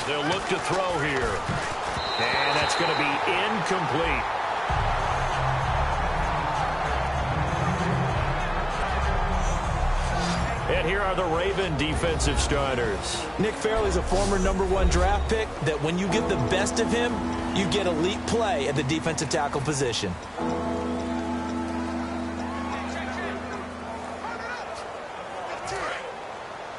They'll look to throw here. And that's going to be incomplete. And here are the Raven defensive starters. Nick Fairley's a former #1 draft pick that when you get the best of him, you get elite play at the defensive tackle position.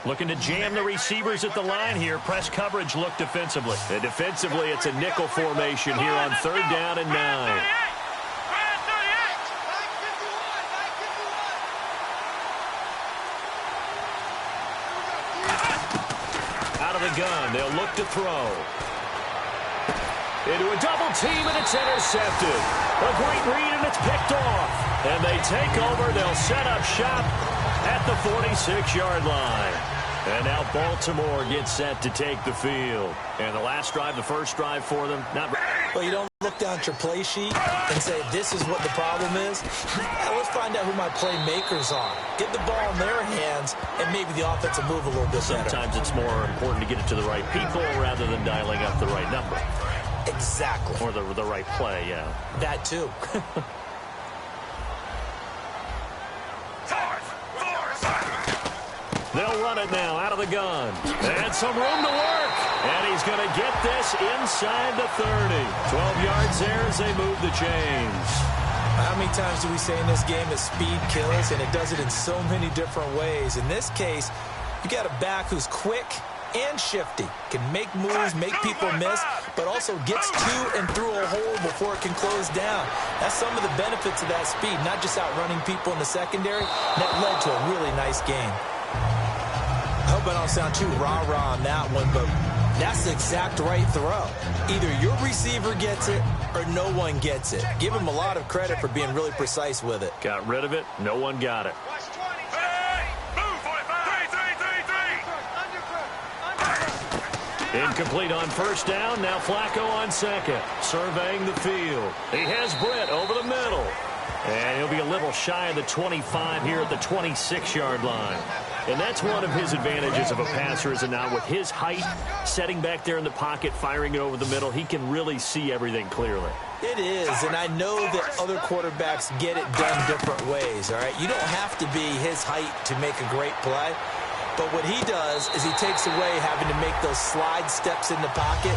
Looking to jam the receivers at the line here. Press coverage look defensively. And defensively, it's a nickel formation here on 3rd down and 9. Out of the gun, they'll look to throw. Into a double team, and it's intercepted. A great read, and it's picked off. And they take over. They'll set up shop at the 46-yard line. And now Baltimore gets set to take the field. And the last drive, the first drive for them, not... Well, you don't look down at your play sheet and say, this is what the problem is. Let's find out who my playmakers are. Get the ball in their hands, and maybe the offense will move a little bit better. Sometimes it's more important to get it to the right people rather than dialing up the right number. Exactly. Or the right play, yeah. That, too. They'll run it now out of the gun. And some room to work. And he's going to get this inside the 30. 12 yards there as they move the chains. How many times do we say in this game that speed kills, and it does it in so many different ways? In this case, you got a back who's quick and shifty, can make moves, make people miss, but also gets to and through a hole before it can close down. That's some of the benefits of that speed, not just outrunning people in the secondary. That led to a really nice game. I hope I don't sound too rah-rah on that one, but that's the exact right throw. Either your receiver gets it or no one gets it. Give him a lot of credit for being really precise with it. Got rid of it. No one got it. Incomplete on first down. Now Flacco on second. Surveying the field. He has Britt over the middle. And he'll be a little shy of the 25 here at the 26-yard line. And that's one of his advantages of a passer, is it not? With his height, setting back there in the pocket, firing it over the middle, he can really see everything clearly. It is, and I know that other quarterbacks get it done different ways, all right? You don't have to be his height to make a great play. But what he does is he takes away having to make those slide steps in the pocket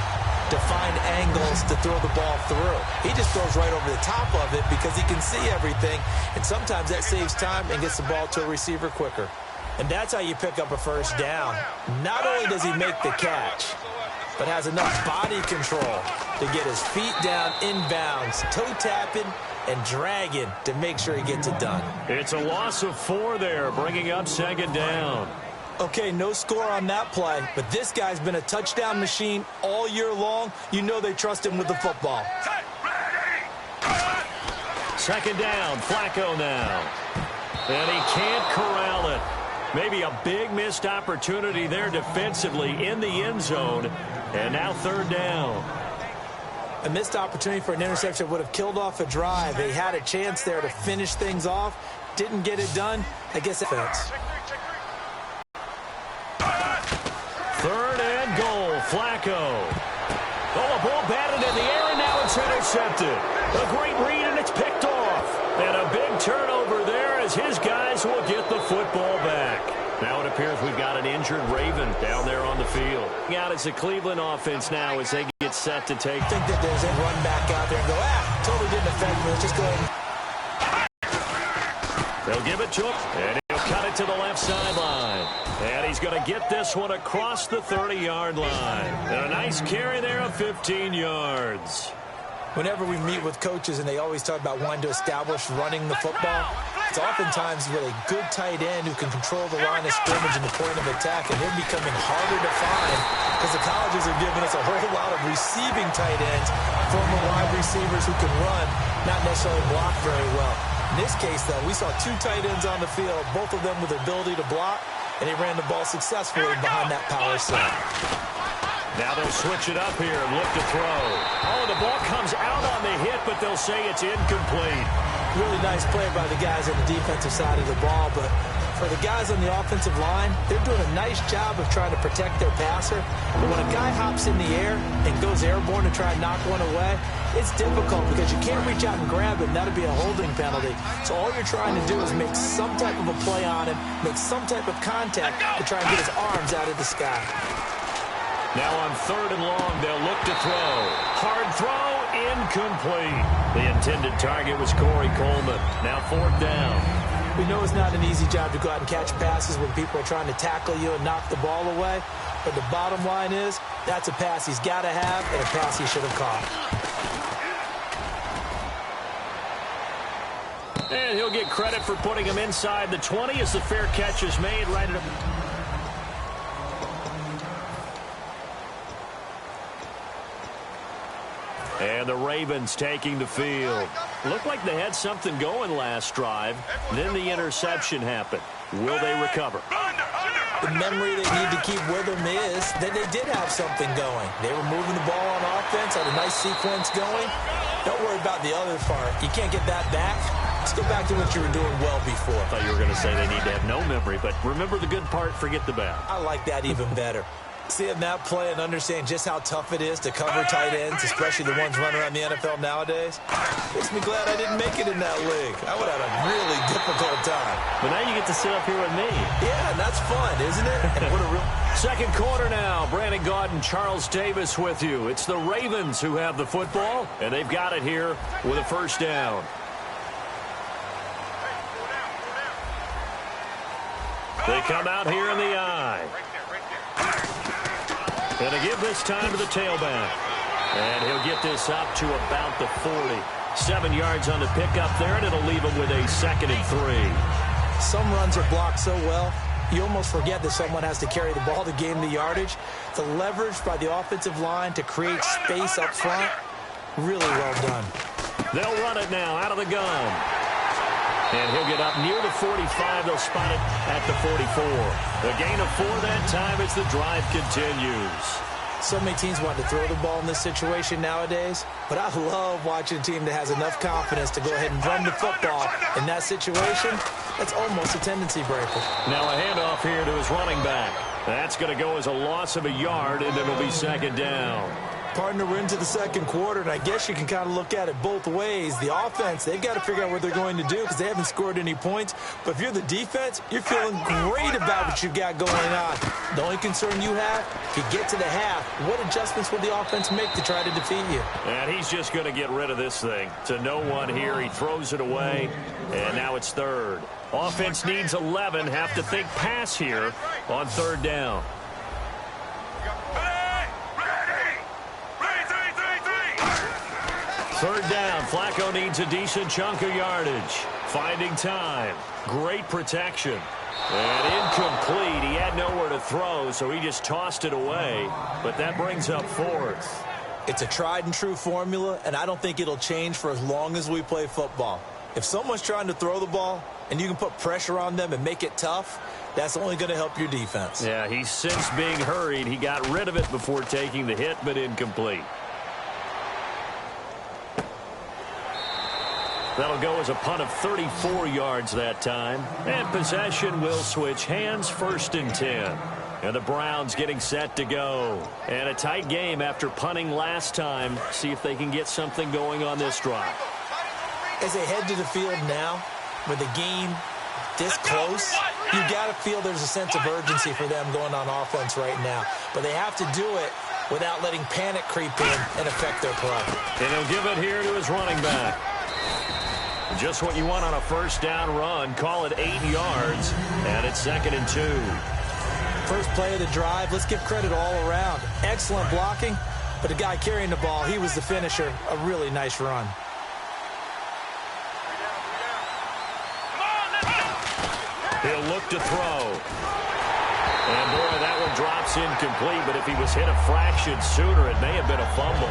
to find angles to throw the ball through. He just throws right over the top of it because he can see everything, and sometimes that saves time and gets the ball to a receiver quicker. And that's how you pick up a first down. Not only does he make the catch, but has enough body control to get his feet down inbounds, toe tapping and dragging to make sure he gets it done. It's a loss of 4 there, bringing up second down. Okay, no score on that play, but this guy's been a touchdown machine all year long. You know they trust him with the football. Second down, Flacco now. And he can't corral it. Maybe a big missed opportunity there defensively in the end zone. And now third down. A missed opportunity for an interception would have killed off a drive. They had a chance there to finish things off. Didn't get it done. I guess offense. Third and goal, Flacco. Oh, a ball batted in the air, and now it's intercepted. A great read, and it's picked off. And a big turnover there as his guys will get the football back. Now it appears we've got an injured Raven down there on the field. Out as the Cleveland offense now as they get set to take. I think that there's a run back out there and go, totally didn't affect me. Let's just go ahead. They'll give it to him, and he'll cut it to the left sideline. And he's going to get this one across the 30-yard line. And a nice carry there of 15 yards. Whenever we meet with coaches and they always talk about wanting to establish running the football, it's oftentimes with a good tight end who can control the line of scrimmage and the point of attack, and they're becoming harder to find because the colleges are giving us a whole lot of receiving tight ends, former wide receivers who can run, not necessarily block very well. In this case, though, we saw 2 tight ends on the field, both of them with the ability to block, and he ran the ball successfully behind that power set. Now they'll switch it up here and look to throw. Oh, the ball comes out on the hit, but they'll say it's incomplete. Really nice play by the guys on the defensive side of the ball, but For the guys on the offensive line, they're doing a nice job of trying to protect their passer. But when a guy hops in the air and goes airborne to try and knock one away, it's difficult because you can't reach out and grab him. That'll be a holding penalty. So all you're trying to do is make some type of a play on him, make some type of contact to try and get his arms out of the sky. Now on 3rd and long, they'll look to throw. Hard throw, incomplete. The intended target was Corey Coleman. Now 4th down. We know it's not an easy job to go out and catch passes when people are trying to tackle you and knock the ball away. But the bottom line is, that's a pass he's got to have and a pass he should have caught. And he'll get credit for putting him inside the 20 as the fair catch is made right at And the Ravens taking the field. Looked like they had something going last drive. Then the interception happened. Will they recover? The memory they need to keep with them is that they did have something going. They were moving the ball on offense, had a nice sequence going. Don't worry about the other part. You can't get that back. Let's go back to what you were doing well before. I thought you were going to say they need to have no memory, but remember the good part, forget the bad. I like that even better. Seeing that play and understand just how tough it is to cover tight ends, especially the ones running around the NFL nowadays, makes me glad I didn't make it in that league. I would have had a really difficult time. But now you get to sit up here with me. Yeah, and that's fun, isn't it? And what a real... Second quarter now. Brandon Gaudin, Charles Davis with you. It's the Ravens who have the football, and they've got it here with a 1st down. They come out here in the eye. And to give this time to the tailback. And he'll get this up to about the 40. 7 yards on the pickup there, and it'll leave him with a 2nd and 3. Some runs are blocked so well, you almost forget that someone has to carry the ball to gain the yardage. The leverage by the offensive line to create space up front, really well done. They'll run it now out of the gun. And he'll get up near the 45. They'll spot it at the 44. The gain of 4 that time as the drive continues. So many teams want to throw the ball in this situation nowadays, but I love watching a team that has enough confidence to go ahead and run the football. In that situation, that's almost a tendency breaker. Now a handoff here to his running back. That's going to go as a loss of a yard, and it'll be 2nd down. Partner, we're into the second quarter, and I guess you can kind of look at it both ways. The offense, they've got to figure out what they're going to do because they haven't scored any points. But if you're the defense, you're feeling great about what you've got going on. The only concern you have, if you get to the half, what adjustments will the offense make to try to defeat you? And he's just going to get rid of this thing. To no one here, he throws it away, and now it's 3rd. Offense needs 11, have to think pass here on 3rd down. 3rd down. Flacco needs a decent chunk of yardage. Finding time. Great protection. And incomplete. He had nowhere to throw, so he just tossed it away. But that brings up 4th. It's a tried and true formula, and I don't think it'll change for as long as we play football. If someone's trying to throw the ball and you can put pressure on them and make it tough, that's only going to help your defense. Yeah, he's since being hurried. He got rid of it before taking the hit, but incomplete. That'll go as a punt of 34 yards that time. And possession will switch hands, 1st and 10. And the Browns getting set to go. And a tight game after punting last time. See if they can get something going on this drive. As they head to the field now, with the game this close, you got to feel there's a sense of urgency for them going on offense right now. But they have to do it without letting panic creep in and affect their play. And he'll give it here to his running back. Just what you want on a 1st down run. Call it 8 yards, and it's 2nd and 2. First play of the drive, let's give credit all around. Excellent blocking, but the guy carrying the ball, he was the finisher. A really nice run. He'll look to throw. And, boy, that one drops incomplete, but if he was hit a fraction sooner, it may have been a fumble.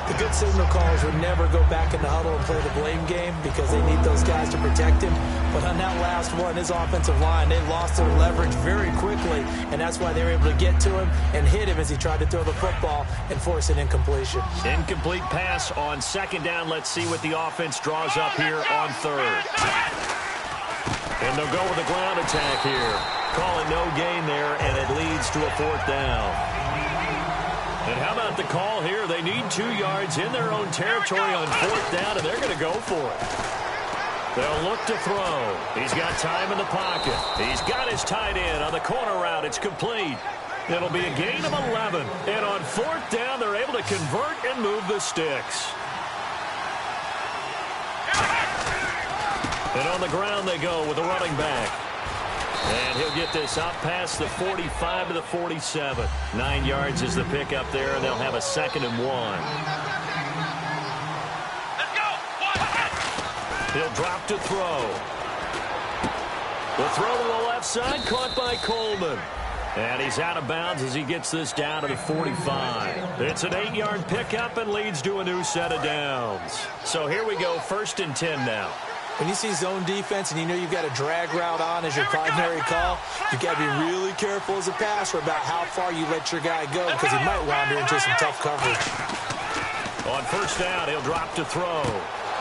The good signal callers would never go back in the huddle and play the blame game because they need those guys to protect him. But on that last one, his offensive line, they lost their leverage very quickly, and that's why they were able to get to him and hit him as he tried to throw the football and force an incompletion. Incomplete pass on 2nd down. Let's see what the offense draws up here on 3rd. And they'll go with a ground attack here. Calling no gain there, and it leads to a 4th down. And how about the call here? They need 2 yards in their own territory on 4th down, and they're going to go for it. They'll look to throw. He's got time in the pocket. He's got his tight end on the corner route. It's complete. It'll be a gain of 11. And on 4th down, they're able to convert and move the sticks. And on the ground they go with a running back. And he'll get this up past the 45 to the 47. 9 yards is the pickup there, and they'll have a 2nd and 1. He'll drop to throw. The throw to the left side, caught by Coleman. And he's out of bounds as he gets this down to the 45. It's an 8-yard pickup and leads to a new set of downs. So here we go, 1st and 10 now. When you see zone defense and you know you've got a drag route on as your primary call, you've got to be really careful as a passer about how far you let your guy go because he might wander into some tough coverage. On 1st down, he'll drop to throw.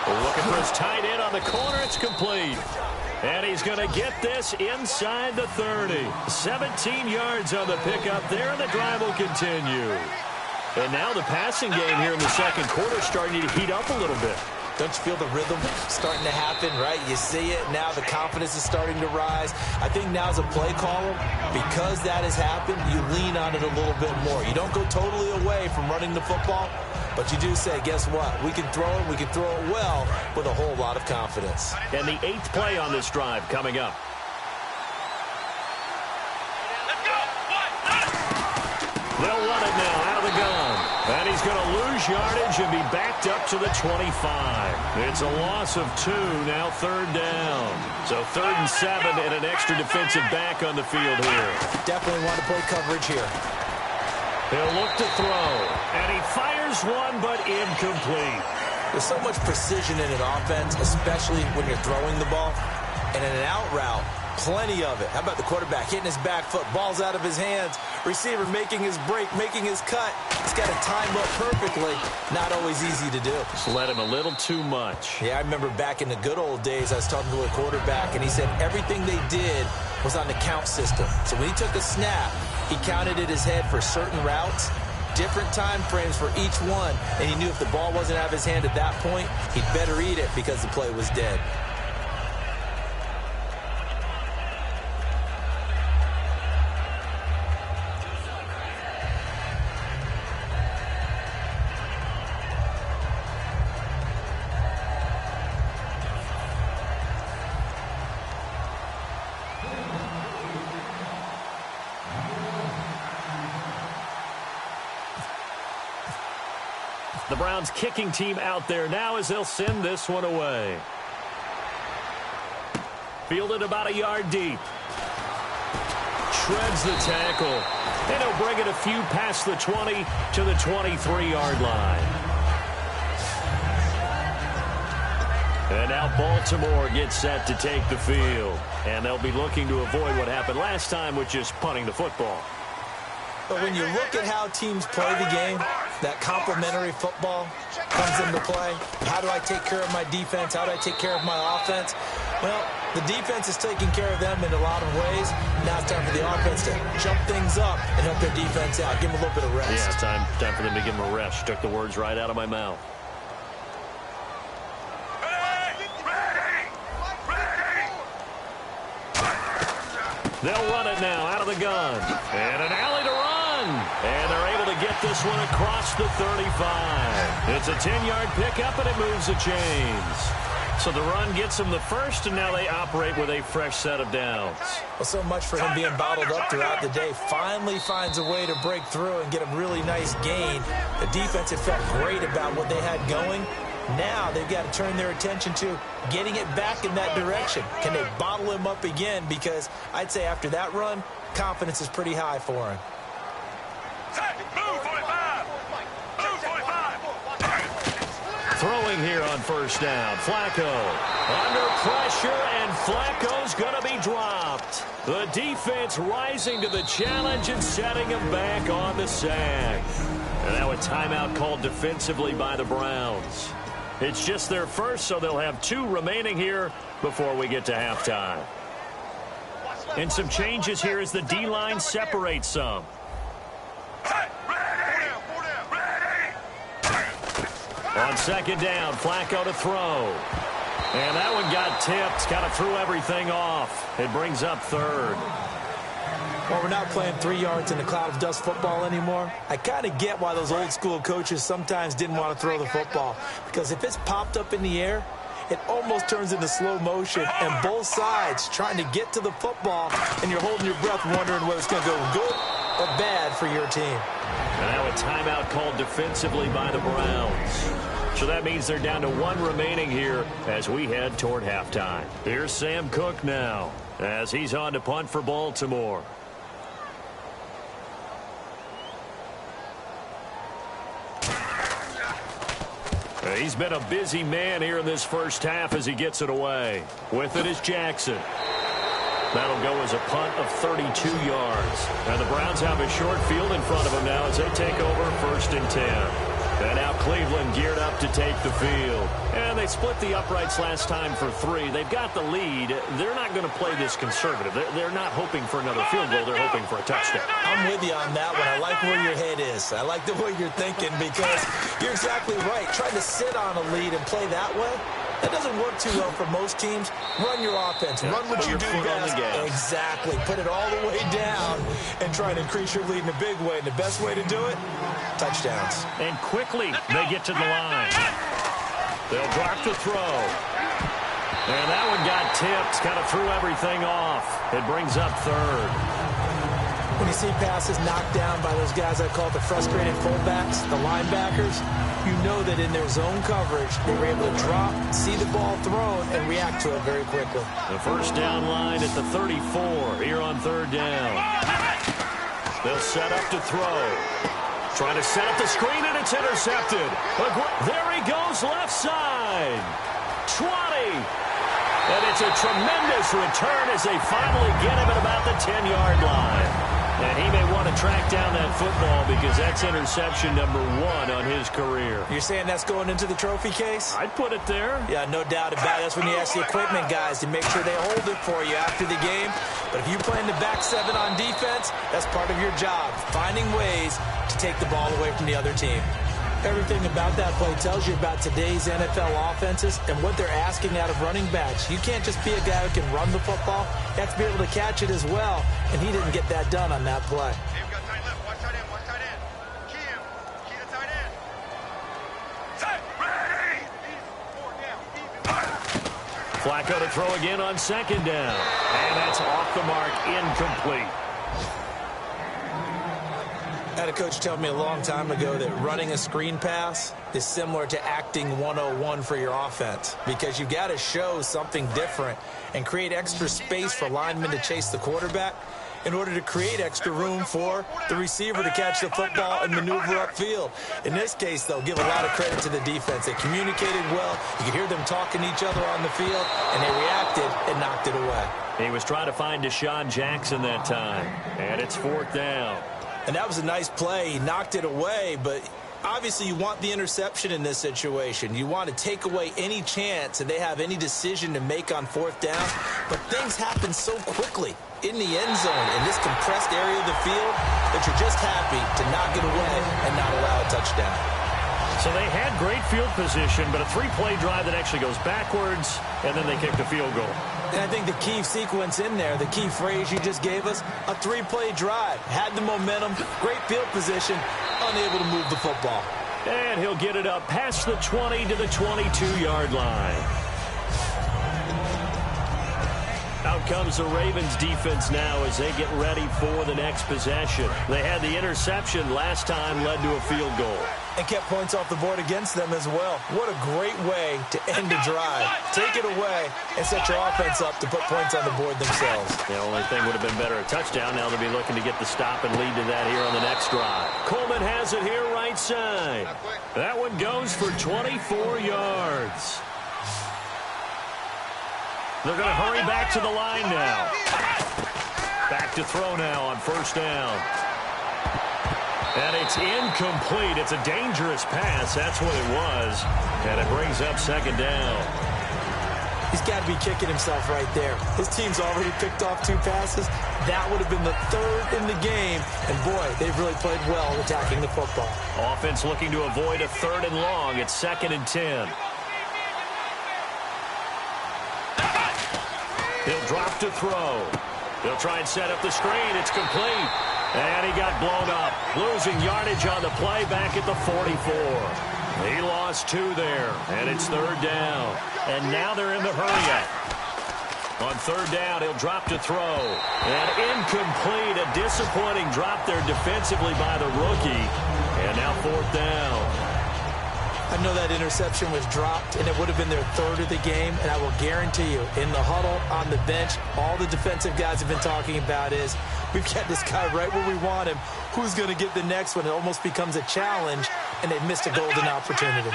Looking for his tight end on the corner. It's complete. And he's going to get this inside the 30. 17 yards on the pickup there, and the drive will continue. And now the passing game here in the 2nd quarter starting to heat up a little bit. Don't you feel the rhythm starting to happen, right? You see it. Now the confidence is starting to rise. I think now as a play caller, because that has happened, you lean on it a little bit more. You don't go totally away from running the football, but you do say, guess what? We can throw it. We can throw it well with a whole lot of confidence. And the 8th play on this drive coming up. They'll run it now out of the gun. And he's going to lose yardage and be backed up to the 25. It's a loss of 2, now 3rd down. So 3rd and 7 and an extra defensive back on the field here. Definitely want to play coverage here. He'll look to throw. And he fires one, but incomplete. There's so much precision in an offense, especially when you're throwing the ball. And in an out route, plenty of it. How about the quarterback hitting his back foot, ball's out of his hands, receiver making his break, making his cut. He's got to time up perfectly. Not always easy to do. Just let him a little too much. Yeah, I remember back in the good old days, I was talking to a quarterback, and he said everything they did was on the count system. So when he took a snap, he counted in his head for certain routes, different time frames for each one, and he knew if the ball wasn't out of his hand at that point, he'd better eat it because the play was dead. The Browns kicking team out there now as they'll send this one away. Fielded about a yard deep. Shreds the tackle. And he'll bring it a few past the 20 to the 23-yard line. And now Baltimore gets set to take the field. And they'll be looking to avoid what happened last time, which is punting the football. But when you look at how teams play the game, that complementary football comes into play. How do I take care of my defense? How do I take care of my offense? Well, the defense is taking care of them in a lot of ways. Now it's time for the offense to jump things up and help their defense out. Give them a little bit of rest. Yeah, it's time for them to give them a rest. Took the words right out of my mouth. They'll run it now out of the gun. And an alley to run. And they're able to get this one across the 35. It's a 10-yard pickup, and it moves the chains. So the run gets them the first, and now they operate with a fresh set of downs. Well, so much for him being bottled up throughout the day. Finally finds a way to break through and get a really nice gain. The defense had felt great about what they had going. Now they've got to turn their attention to getting it back in that direction. Can they bottle him up again? Because I'd say after that run, confidence is pretty high for him. Throwing here on 1st down. Flacco under pressure, and Flacco's going to be dropped. The defense rising to the challenge and setting him back on the sack. And now a timeout called defensively by the Browns. It's just their first, so they'll have 2 remaining here before we get to halftime. And some changes here as the D-line separates some. On second down, Flacco to throw. And that one got tipped, kind of threw everything off. It brings up third. Well, we're not playing 3 yards in a cloud of dust football anymore. I kind of get why those old school coaches sometimes didn't want to throw the football. Because if it's popped up in the air, it almost turns into slow motion. And both sides trying to get to the football, and you're holding your breath wondering whether it's going to go good or bad for your team. And now a timeout called defensively by the Browns. So that means they're down to 1 remaining here as we head toward halftime. Here's Sam Cook now as he's on to punt for Baltimore. He's been a busy man here in this first half as he gets it away. With it is Jackson. That'll go as a punt of 32 yards. And the Browns have a short field in front of them now as they take over 1st and 10. And now Cleveland geared up to take the field. And they split the uprights last time for 3. They've got the lead. They're not going to play this conservative. They're not hoping for another field goal. They're hoping for a touchdown. I'm with you on that one. I like where your head is. I like the way you're thinking because you're exactly right. Trying to sit on a lead and play that way, that doesn't work too well for most teams. Run your offense. Yeah, run what you do best. Exactly. Put it all the way down and try and increase your lead in a big way. And the best way to do it, touchdowns. And quickly they get to the line. They'll drop the throw. And that one got tipped. Kind of threw everything off. It brings up third. When you see passes knocked down by those guys I call the frustrated fullbacks, the linebackers, you know that in their zone coverage, they were able to drop, see the ball thrown, and react to it very quickly. The first down line at the 34 here on 3rd down. They'll set up to throw. Trying to set up the screen, and it's intercepted. There he goes, left side. 20. And it's a tremendous return as they finally get him at about the 10-yard line. And he may want to track down that football because that's interception number 1 on his career. You're saying that's going into the trophy case? I'd put it there. Yeah, no doubt about it. That's when you ask the equipment guys to make sure they hold it for you after the game. But if you play in the back 7 on defense, that's part of your job, finding ways to take the ball away from the other team. Everything about that play tells you about today's NFL offenses and what they're asking out of running backs. You can't just be a guy who can run the football. You have to be able to catch it as well, and he didn't get that done on that play. Flacco to throw again on 2nd down. And that's off the mark, incomplete. I had a coach tell me a long time ago that running a screen pass is similar to acting 101 for your offense because you've got to show something different and create extra space for linemen to chase the quarterback in order to create extra room for the receiver to catch the football and maneuver upfield. In this case, though, give a lot of credit to the defense. They communicated well. You could hear them talking to each other on the field, and they reacted and knocked it away. He was trying to find Deshaun Jackson that time, and it's 4th down. And that was a nice play. He knocked it away, but obviously you want the interception in this situation. You want to take away any chance that they have any decision to make on 4th down. But things happen so quickly in the end zone in this compressed area of the field that you're just happy to knock it away and not allow a touchdown. So they had great field position, but a 3-play drive that actually goes backwards, and then they kicked a field goal. And I think the key sequence in there, the key phrase you just gave us, a 3-play drive. Had the momentum, great field position, unable to move the football. And he'll get it up past the 20 to the 22-yard line. Out comes the Ravens defense now as they get ready for the next possession. They had the interception last time, led to a field goal. And kept points off the board against them as well. What a great way to end a drive. Take it away and set your offense up to put points on the board themselves. The only thing would have been better, a touchdown. Now they'll be looking to get the stop and lead to that here on the next drive. Coleman has it here right side. That one goes for 24 yards. They're going to hurry back to the line now. Back to throw now on 1st down. And it's incomplete. It's a dangerous pass. That's what it was. And it brings up 2nd down. He's got to be kicking himself right there. His team's already picked off 2 passes. That would have been the 3rd in the game. And, boy, they've really played well attacking the football. Offense looking to avoid a 3rd and long. It's 2nd and 10. He'll drop to throw. He'll try and set up the screen. It's complete. And he got blown up. Losing yardage on the play back at the 44. He lost 2 there, and it's 3rd down. And now they're in the hurry-up. On 3rd down, he'll drop to throw. And incomplete. A disappointing drop there defensively by the rookie. And now 4th down. I know that interception was dropped, and it would have been their 3rd of the game, and I will guarantee you, in the huddle, on the bench, all the defensive guys have been talking about is, we've got this guy right where we want him. Who's going to get the next one? It almost becomes a challenge, and they've missed a golden opportunity.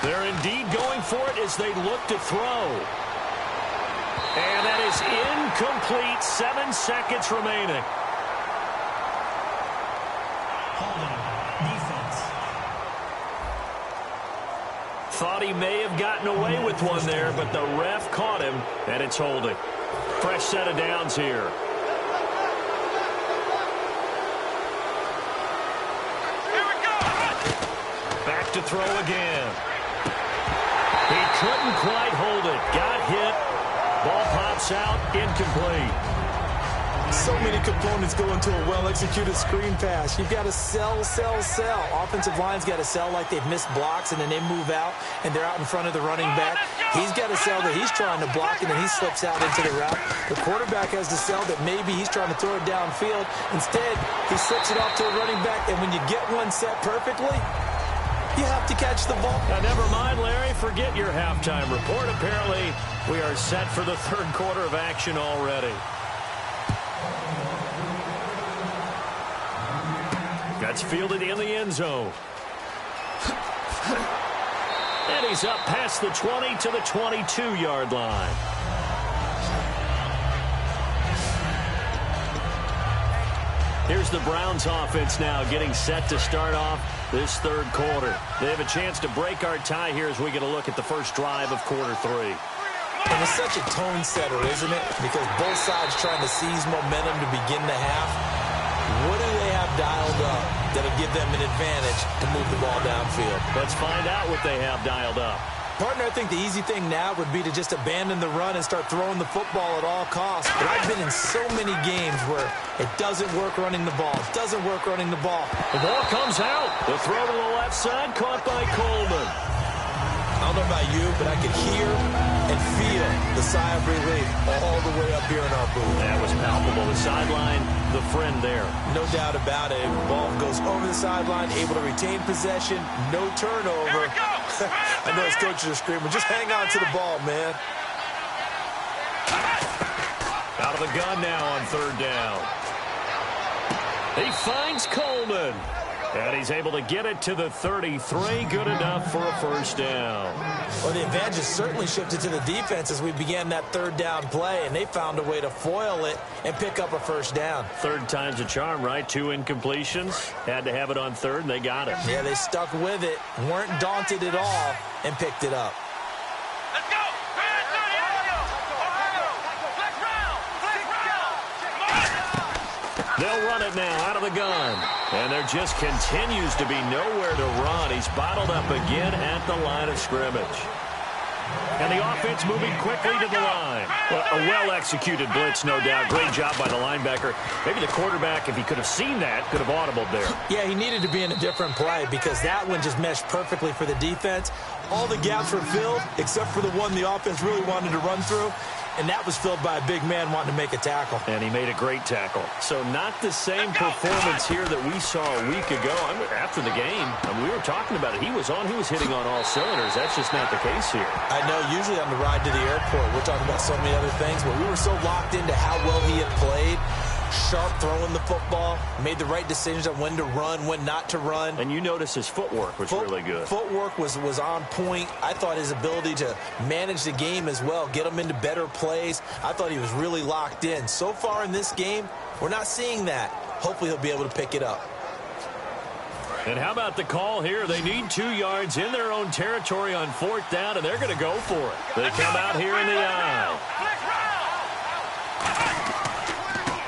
They're indeed going for it as they look to throw. And that is incomplete. 7 seconds remaining. Thought he may have gotten away with one there, but the ref caught him, and it's holding. Fresh set of downs here. Here we go. Back to throw again. He couldn't quite hold it. Got hit. Ball pops out. Incomplete. So many components go into a well-executed screen pass. You've got to sell. Offensive line's got to sell like they've missed blocks, and then they move out, and they're out in front of the running back. He's got to sell that he's trying to block, and then he slips out into the route. The quarterback has to sell that maybe he's trying to throw it downfield. Instead, he slips it off to the running back, and when you get one set perfectly, you have to catch the ball. Now, never mind, Larry. Forget your halftime report. Apparently, we are set for the 3rd quarter of action already. That's fielded in the end zone. And he's up past the 20 to the 22-yard line. Here's the Browns offense now getting set to start off this 3rd quarter. They have a chance to break our tie here as we get a look at the first drive of quarter 3. And it's such a tone setter, isn't it? Because both sides trying to seize momentum to begin the half. What do they have dialed up that'll give them an advantage to move the ball downfield? Let's find out what they have dialed up. Partner, I think the easy thing now would be to just abandon the run and start throwing the football at all costs. But I've been in so many games where it doesn't work running the ball. It doesn't work running the ball. The ball comes out. The throw to the left side, caught by Coleman. I don't know about you, but I could hear and feel the sigh of relief all the way up here in our booth. That was palpable. The sideline, the friend there. No doubt about it. Ball goes over the sideline, able to retain possession, no turnover. Here we go. I know his coaches are screaming, just hang on to the ball, man. Out of the gun now on 3rd down. He finds Coleman. And he's able to get it to the 33. Good enough for a first down. Well, the advantage has certainly shifted to the defense as we began that 3rd down play, and they found a way to foil it and pick up a first down. 3rd time's a charm, right? 2 incompletions. Had to have it on 3rd, and they got it. Yeah, they stuck with it, weren't daunted at all, and picked it up. Let's go. They'll run it now out of the gun. And there just continues to be nowhere to run. He's bottled up again at the line of scrimmage. And the offense moving quickly to the line. Well, a well-executed blitz, no doubt. Great job by the linebacker. Maybe the quarterback, if he could have seen that, could have audibled there. Yeah, he needed to be in a different play because that one just meshed perfectly for the defense. All the gaps were filled except for the one the offense really wanted to run through. And that was filled by a big man wanting to make a tackle. And he made a great tackle. So not the same performance here that we saw a week ago. After the game, we were talking about it. He was hitting on all cylinders. That's just not the case here. I know usually on the ride to the airport, we're talking about so many other things, but we were so locked into how well he had played. Sharp throwing the football, made the right decisions on when to run, when not to run. And you notice his footwork was really good. Footwork was on point. I thought his ability to manage the game as well, get him into better plays. I thought he was really locked in. So far in this game, we're not seeing that. Hopefully he'll be able to pick it up. And how about the call here? They need 2 yards in their own territory on 4th down, and they're going to go for it. They come out here in the aisle.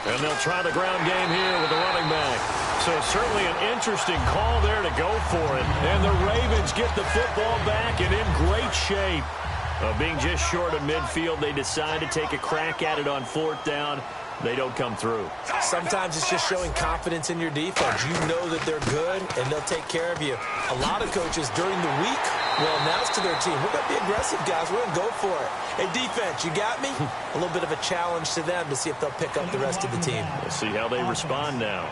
And they'll try the ground game here with the running back. So certainly an interesting call there to go for it. And the Ravens get the football back and in great shape. Being just short of midfield, they decide to take a crack at it on 4th down. They don't come through. Sometimes it's just showing confidence in your defense. You know that they're good, and they'll take care of you. A lot of coaches during the week will announce to their team, we're going to be aggressive, guys. We're going to go for it. Hey, defense, you got me? A little bit of a challenge to them to see if they'll pick up the rest of the team. We'll see how they respond now.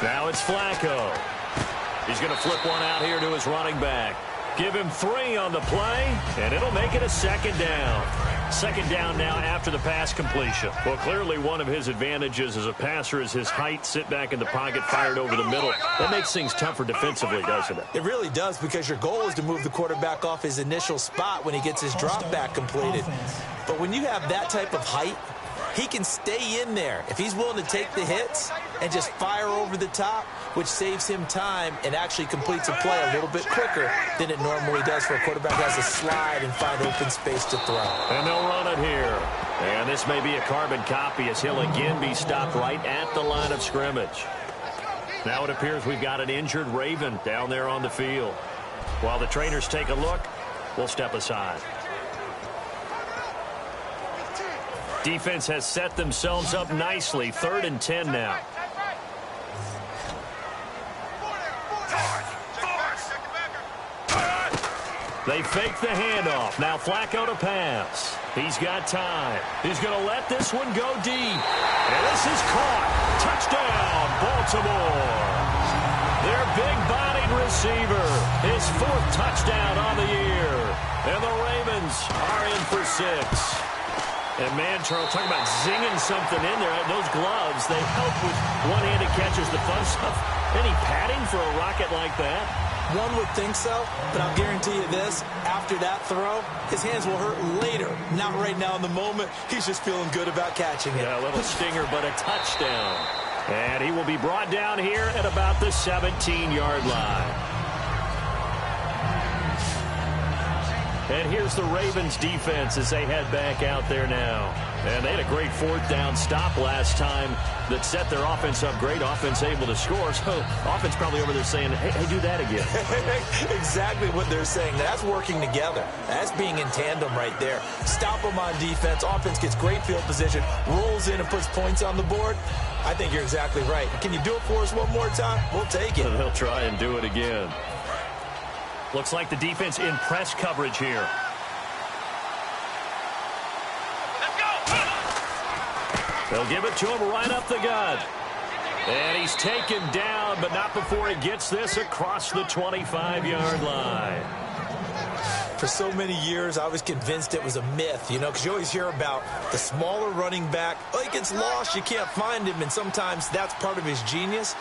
Now it's Flacco. He's going to flip one out here to his running back. Give him 3 on the play, and it'll make it a 2nd down. 2nd down now after the pass completion. Well, clearly one of his advantages as a passer is his height. Sit back in the pocket, fired over the middle. That makes things tougher defensively, doesn't it? It really does, because your goal is to move the quarterback off his initial spot when he gets his drop back completed. But when you have that type of height, he can stay in there if he's willing to take the hits and just fire over the top, which saves him time and actually completes a play a little bit quicker than it normally does for a quarterback who has to slide and find open space to throw. And they'll run it here. And this may be a carbon copy as he'll again be stopped right at the line of scrimmage. Now it appears we've got an injured Raven down there on the field. While the trainers take a look, we'll step aside. Defense has set themselves up nicely. 3rd and 10 now. They fake the handoff. Now Flacco to pass. He's got time. He's going to let this one go deep. And this is caught. Touchdown, Baltimore. Their big-bodied receiver. His 4th touchdown on the year. And the Ravens are in for 6. And, man, Charles, talking about zinging something in there. Those gloves, they help with one-handed catches, the fun stuff. Any padding for a rocket like that? One would think so, but I'll guarantee you this. After that throw, his hands will hurt later. Not right now in the moment. He's just feeling good about catching it. Yeah, a little stinger, but a touchdown. And he will be brought down here at about the 17-yard line. And here's the Ravens defense as they head back out there now. And they had a great 4th down stop last time that set their offense up great. Offense able to score. So offense probably over there saying, hey, do that again. Exactly what they're saying. That's working together. That's being in tandem right there. Stop them on defense. Offense gets great field position, rolls in and puts points on the board. I think you're exactly right. Can you do it for us one more time? We'll take it. And they'll try and do it again. Looks like the defense in press coverage here. Let's go. They'll give it to him right up the gut. And he's taken down, but not before he gets this across the 25-yard line. For so many years, I was convinced it was a myth, because you always hear about the smaller running back. Oh, he gets lost, you can't find him, and sometimes that's part of his genius.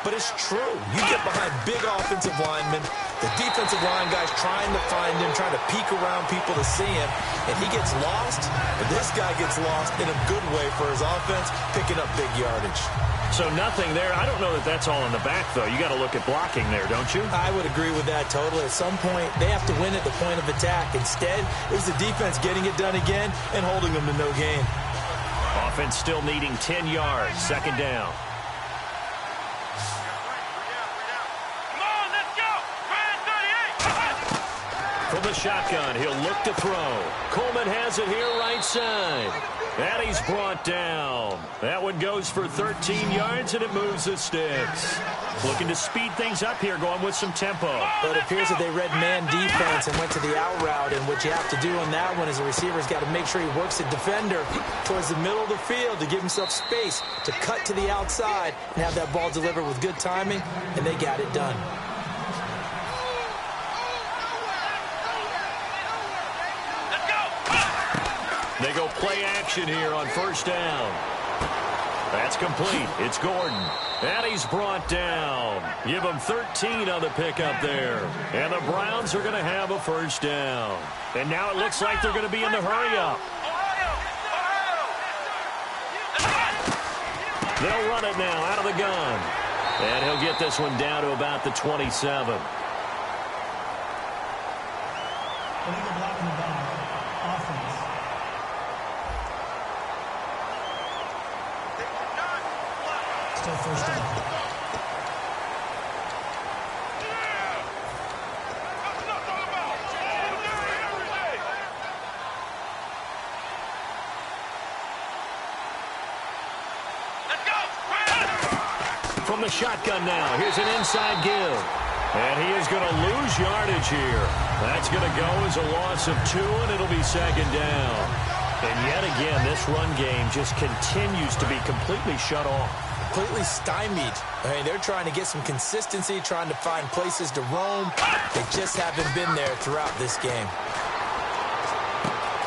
But it's true. You get behind big offensive linemen, the defensive line guys trying to find him, trying to peek around people to see him, and he gets lost. But this guy gets lost in a good way for his offense, picking up big yardage. So nothing there. I don't know that that's all in the back, though. You got to look at blocking there, don't you? I would agree with that totally. At some point, they have to win at the point of attack. Instead, it was the defense getting it done again and holding them to no gain. Offense still needing 10 yards. 2nd down. From the shotgun, he'll look to throw. Coleman has it here right side. And he's brought down. That one goes for 13 yards, and it moves the sticks. Looking to speed things up here, going with some tempo. But it appears that they read man defense and went to the out route, and what you have to do on that one is the receiver's got to make sure he works the defender towards the middle of the field to give himself space to cut to the outside and have that ball delivered with good timing, and they got it done. They go play action here on 1st down. That's complete. It's Gordon. And he's brought down. Give him 13 on the pickup there. And the Browns are going to have a first down. And now it looks like they're going to be in the hurry-up. They'll run it now out of the gun. And he'll get this one down to about the 27. Still first down. From the shotgun now, here's an inside give. And he is going to lose yardage here. That's going to go as a loss of 2, and it'll be second down. And yet again, this run game just continues to be completely shut off. Completely stymied. I mean, they're trying to get some consistency, trying to find places to roam. They just haven't been there throughout this game.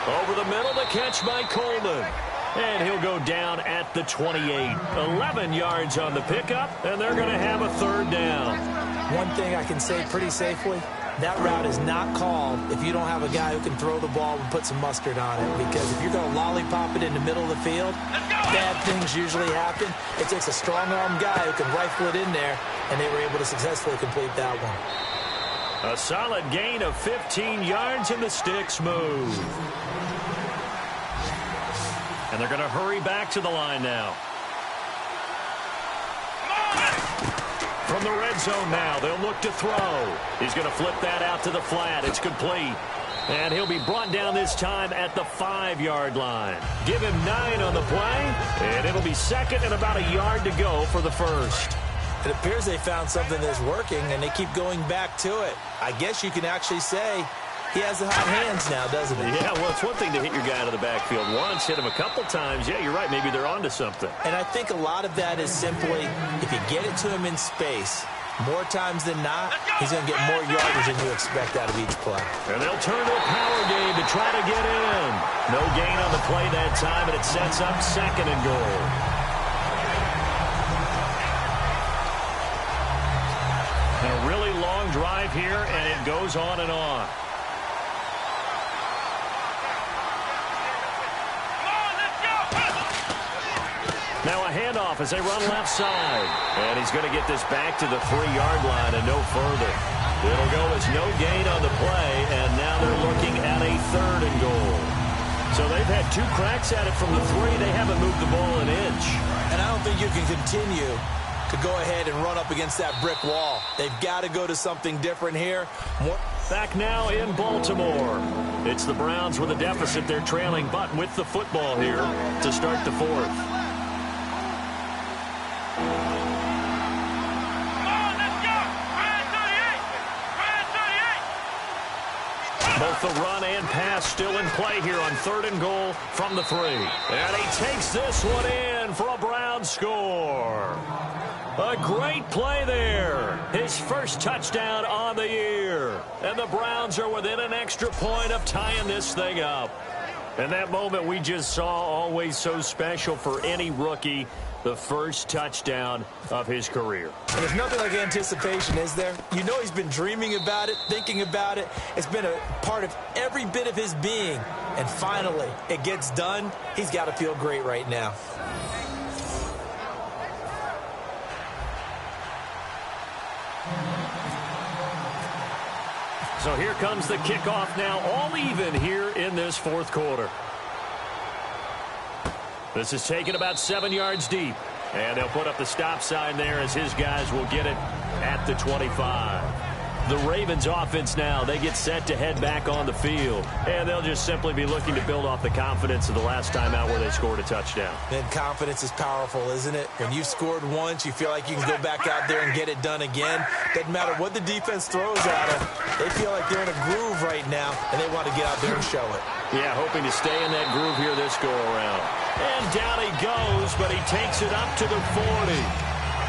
Over the middle, the catch by Coleman. And he'll go down at the 28. 11 yards on the pickup, and they're going to have a third down. One thing I can say pretty safely, that route is not called if you don't have a guy who can throw the ball and put some mustard on it. Because if you're going to lollipop it in the middle of the field, bad things usually happen. It takes a strong-arm guy who can rifle it in there, and they were able to successfully complete that one. A solid gain of 15 yards, and the sticks move. And they're going to hurry back to the line now. From the red zone now, they'll look to throw. He's going to flip that out to the flat. It's complete. And he'll be brought down this time at the 5-yard line. Give him 9 on the play, and it'll be second and about a yard to go for the first. It appears they found something that's working, and they keep going back to it. I guess you can actually say he has the hot hands now, doesn't he? Yeah, well, it's one thing to hit your guy out of the backfield once, hit him a couple times. Yeah, you're right. Maybe they're onto something. And I think a lot of that is simply if you get it to him in space, more times than not, he's going to get more yardage than you expect out of each play. And they'll turn to a power game to try to get in. No gain on the play that time, and it sets up second and goal. And a really long drive here, and it goes on and on. Now a handoff as they run left side. And he's going to get this back to the 3-yard line and no further. It'll go as no gain on the play, and now they're looking at a third and goal. So they've had 2 cracks at it from the 3. They haven't moved the ball an inch. And I don't think you can continue to go ahead and run up against that brick wall. They've got to go to something different here. Back now in Baltimore. It's the Browns with a deficit. They're trailing, but with the football here to start the 4th. Both the run and pass still in play here on 3rd and goal from the 3. And he takes this one in for a Browns score. A great play there. His first touchdown on the year. And the Browns are within an extra point of tying this thing up. And that moment we just saw, always so special for any rookie. The first touchdown of his career. And there's nothing like anticipation, is there? You know he's been dreaming about it, thinking about it. It's been a part of every bit of his being. And finally, it gets done. He's got to feel great right now. So here comes the kickoff now, all even here in this 4th quarter. This is taken about 7 yards deep. And they'll put up the stop sign there as his guys will get it at the 25. The Ravens offense now, they get set to head back on the field. And they'll just simply be looking to build off the confidence of the last time out where they scored a touchdown. And confidence is powerful, isn't it? When you've scored once, you feel like you can go back out there and get it done again. Doesn't matter what the defense throws at them. They feel like they're in a groove right now, and they want to get out there and show it. Yeah, hoping to stay in that groove here this go-around. And down he goes, but he takes it up to the 40.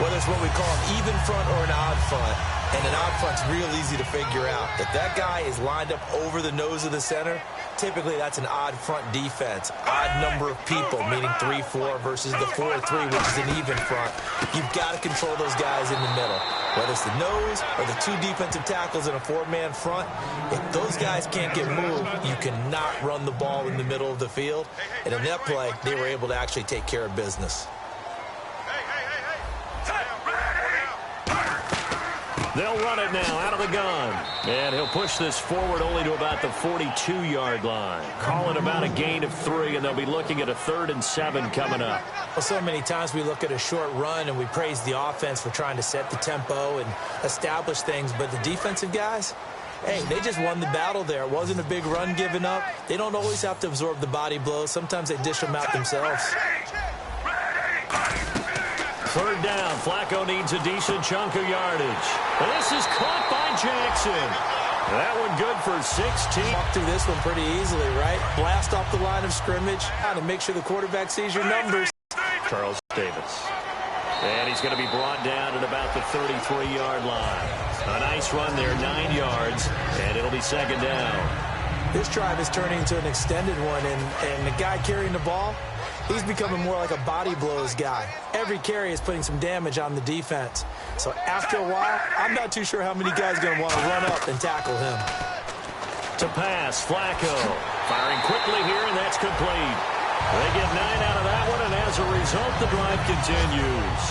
Whether it's what we call an even front or an odd front, And an odd front's real easy to figure out. If that guy is lined up over the nose of the center, typically that's an odd front defense. Odd number of people, meaning 3-4 versus the 4-3, which is an even front. You've got to control those guys in the middle. Whether it's the nose or the two defensive tackles in a four-man front, if those guys can't get moved, you cannot run the ball in the middle of the field. And in that play, they were able to actually take care of business. They'll run it now out of the gun. And he'll push this forward only to about the 42-yard line. Call it about a gain of 3, and they'll be looking at a 3rd and 7 coming up. Well, so many times we look at a short run and we praise the offense for trying to set the tempo and establish things. But the defensive guys, hey, they just won the battle there. It wasn't a big run given up. They don't always have to absorb the body blows. Sometimes they dish them out themselves. 3rd down. Flacco needs a decent chunk of yardage. And this is caught by Jackson. That one good for 16. Walk through this one pretty easily, right? Blast off the line of scrimmage to make sure the quarterback sees your numbers. Charles Davis. And he's going to be brought down at about the 33-yard line. A nice run there, 9 yards, and it'll be 2nd down. This drive is turning into an extended one, and the guy carrying the ball, he's becoming more like a body blows guy. Every carry is putting some damage on the defense. So after a while, I'm not too sure how many guys are going to want to run up and tackle him. To pass, Flacco. Firing quickly here, and that's complete. They get 9 out of that one, and as a result, the drive continues.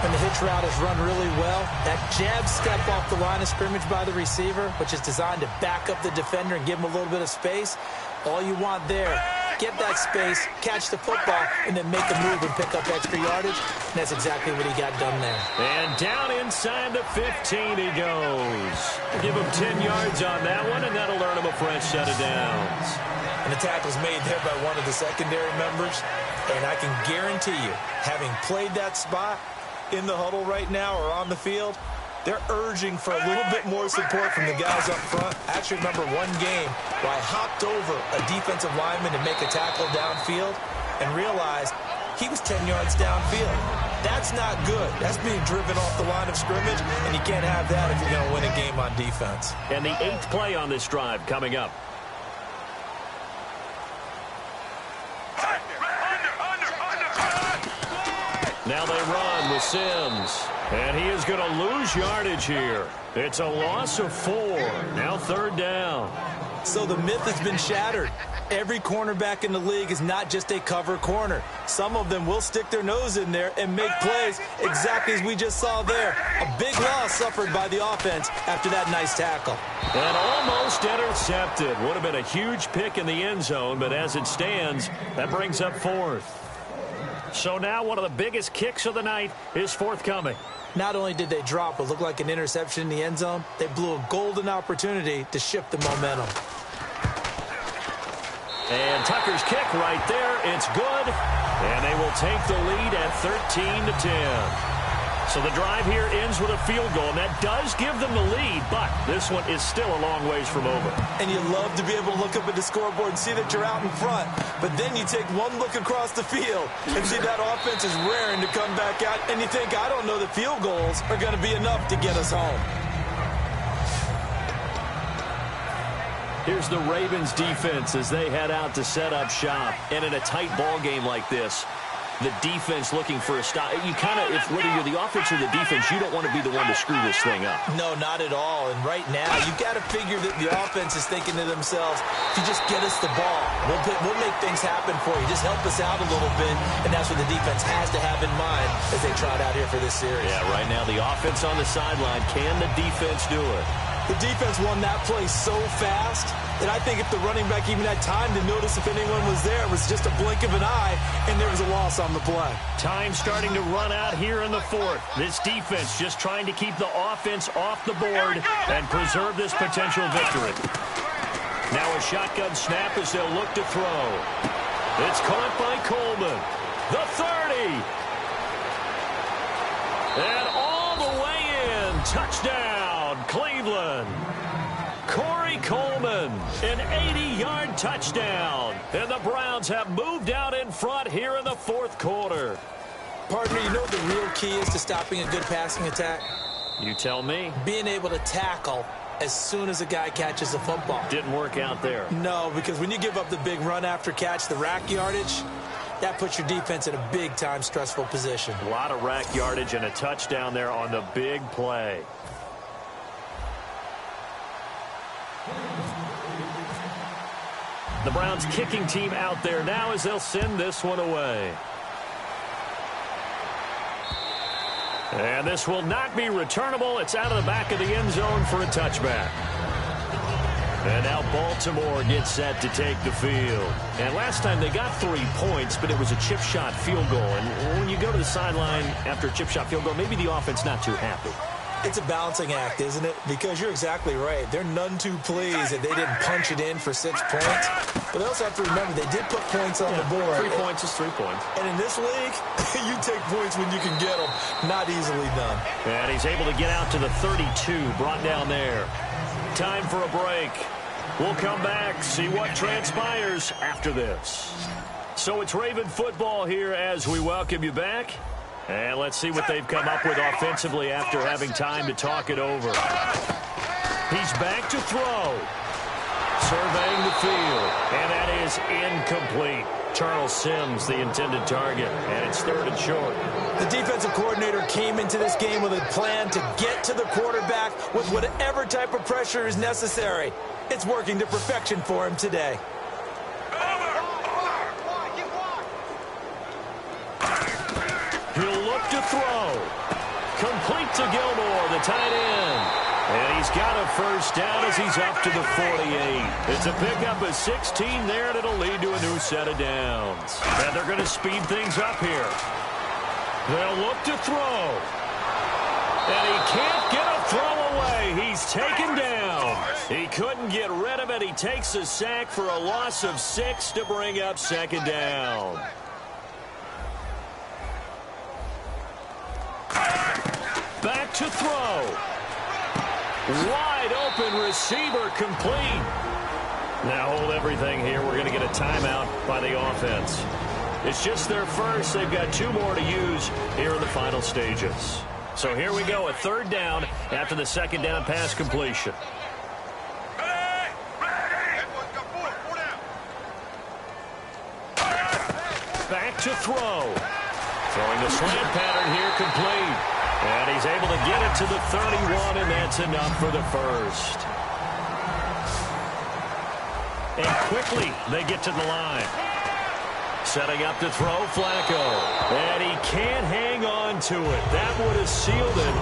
And the hitch route is run really well. That jab step off the line of scrimmage by the receiver, which is designed to back up the defender and give him a little bit of space. All you want there, get that space, catch the football, and then make a move and pick up extra yardage. And that's exactly what he got done there. And down inside the 15 he goes. Give him 10 yards on that one, and that'll earn him a fresh set of downs. And the tackle's made there by one of the secondary members. And I can guarantee you, having played that spot in the huddle right now or on the field, they're urging for a little bit more support from the guys up front. I actually remember one game where I hopped over a defensive lineman to make a tackle downfield and realized he was 10 yards downfield. That's not good. That's being driven off the line of scrimmage, and you can't have that if you're going to win a game on defense. And the 8th play on this drive coming up. Now they run with Sims. And he is going to lose yardage here. It's a loss of 4. Now 3rd down. So the myth has been shattered. Every cornerback in the league is not just a cover corner. Some of them will stick their nose in there and make plays exactly as we just saw there. A big loss suffered by the offense after that nice tackle. And almost intercepted. Would have been a huge pick in the end zone, but as it stands, that brings up 4th. So now one of the biggest kicks of the night is forthcoming. Not only did they drop what looked like an interception in the end zone, they blew a golden opportunity to shift the momentum. And Tucker's kick right there. It's good. And they will take the lead at 13-10. So the drive here ends with a field goal, and that does give them the lead, but this one is still a long ways from over. And you love to be able to look up at the scoreboard and see that you're out in front, but then you take one look across the field and see that offense is raring to come back out, and you think, I don't know that field goals are going to be enough to get us home. Here's the Ravens defense as they head out to set up shop. And in a tight ball game like this, the defense looking for a stop. You kind of, whether you're the offense or the defense, you don't want to be the one to screw this thing up. No, not at all. And right now, you've got to figure that the offense is thinking to themselves, if you just get us the ball, we'll make things happen for you. Just help us out a little bit. And that's what the defense has to have in mind as they trot out here for this series. Yeah, right now the offense on the sideline. Can the defense do it? The defense won that play so fast that I think if the running back even had time to notice if anyone was there, it was just a blink of an eye, and there was a loss on the play. Time starting to run out here in the 4th. This defense just trying to keep the offense off the board and preserve this potential victory. Now a shotgun snap as they'll look to throw. It's caught by Coleman. The 30. And all the way in. Touchdown. Cleveland. Corey Coleman, an 80-yard touchdown. And the Browns have moved out in front here in the 4th quarter. Partner, you know what the real key is to stopping a good passing attack? You tell me. Being able to tackle as soon as a guy catches the football. Didn't work out there. No, because when you give up the big run after catch, the rack yardage, that puts your defense in a big-time stressful position. A lot of rack yardage and a touchdown there on the big play. The Browns kicking team out there now as they'll send this one away. And this will not be returnable. It's out of the back of the end zone for a touchback. And now Baltimore gets set to take the field. And last time they got 3 points, but it was a chip shot field goal. And when you go to the sideline after a chip shot field goal, maybe the offense not too happy. It's a balancing act, isn't it? Because you're exactly right. They're none too pleased that they didn't punch it in for 6 points. But they also have to remember they did put points on the board. 3 points is 3 points. And in this league, you take points when you can get them. Not easily done. And he's able to get out to the 32, brought down there. Time for a break. We'll come back, see what transpires after this. So it's Raven football here as we welcome you back. And let's see what they've come up with offensively after having time to talk it over. He's back to throw. Surveying the field. And that is incomplete. Charles Sims, the intended target. And it's 3rd and short. The defensive coordinator came into this game with a plan to get to the quarterback with whatever type of pressure is necessary. It's working to perfection for him today. He'll look to throw. Complete to Gilmore, the tight end. And he's got a first down as he's up to the 48. It's a pickup of 16 there, and it'll lead to a new set of downs. And they're going to speed things up here. They'll look to throw. And he can't get a throw away. He's taken down. He couldn't get rid of it. He takes a sack for a loss of 6 to bring up 2nd down. Back to throw. Wide open receiver complete. Now hold everything here. We're going to get a timeout by the offense. It's just their first. They've got 2 more to use here in the final stages. So here we go, a 3rd down after the 2nd down pass completion. Back to throw. Throwing the slant pattern here complete. And he's able to get it to the 31, and that's enough for the first. And quickly they get to the line. Setting up to throw, Flacco. And he can't hang on to it. That would have sealed it.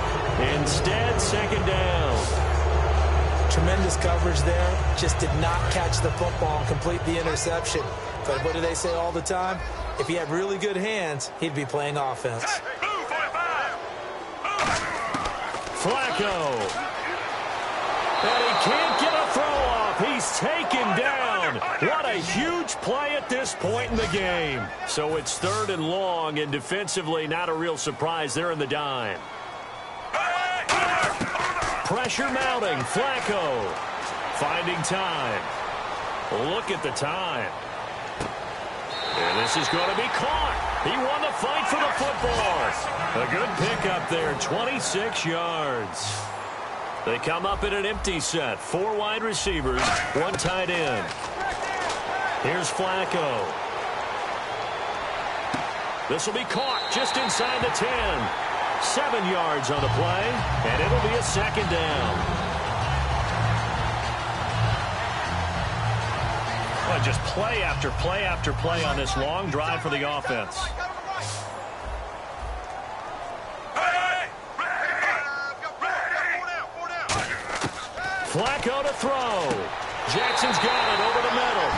Instead, 2nd down. Tremendous coverage there. Just did not catch the football and complete the interception. But what do they say all the time? If he had really good hands, he'd be playing offense. Flacco. And he can't get a throw off. He's taken down. What a huge play at this point in the game. So it's 3rd and long, and defensively not a real surprise there in the dime. Pressure mounting. Flacco finding time. Look at the time. And this is going to be caught. He won the fight for the football. A good pickup there, 26 yards. They come up in an empty set. 4 wide receivers, 1 tight end. Here's Flacco. This will be caught just inside the 10. 7 yards on the play, and it'll be a 2nd down. Well, just play after play after play on this long drive for the offense. Flacco to throw. Jackson's got it over the middle.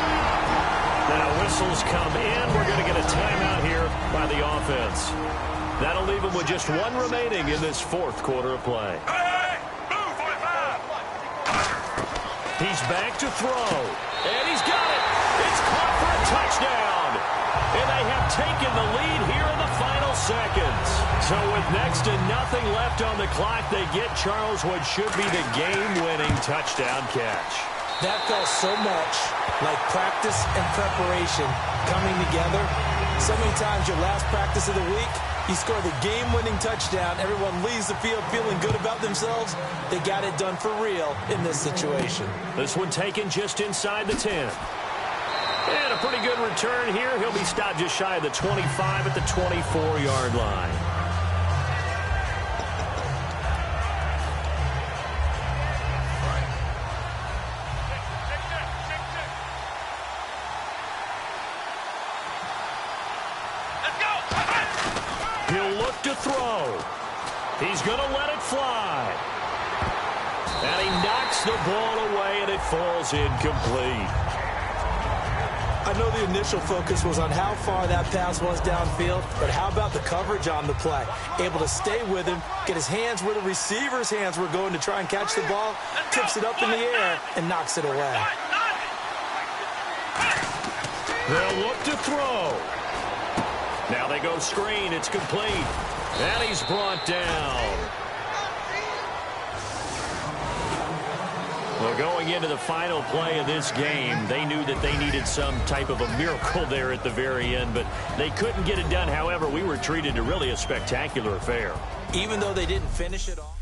Now whistles come in. We're going to get a timeout here by the offense. That'll leave him with just 1 remaining in this 4th quarter of play. He's back to throw. And he's got it. It's caught for a touchdown. And they have taken the lead here in the final seconds. So with next to nothing left on the clock, they get Charles what should be the game-winning touchdown catch. That felt so much like practice and preparation coming together. So many times your last practice of the week, you score the game-winning touchdown. Everyone leaves the field feeling good about themselves. They got it done for real in this situation. This one taken just inside the 10. And a pretty good return here. He'll be stopped just shy of the 25 at the 24-yard line. He'll look to throw. He's going to let it fly. And he knocks the ball away, and it falls incomplete. I know the initial focus was on how far that pass was downfield, but how about the coverage on the play? Able to stay with him, get his hands where the receiver's hands were going to try and catch the ball, tips it up in the air, and knocks it away. They'll look to throw. Now they go screen. It's complete. And he's brought down. Well, going into the final play of this game, they knew that they needed some type of a miracle there at the very end, but they couldn't get it done. However, we were treated to really a spectacular affair. Even though they didn't finish it off.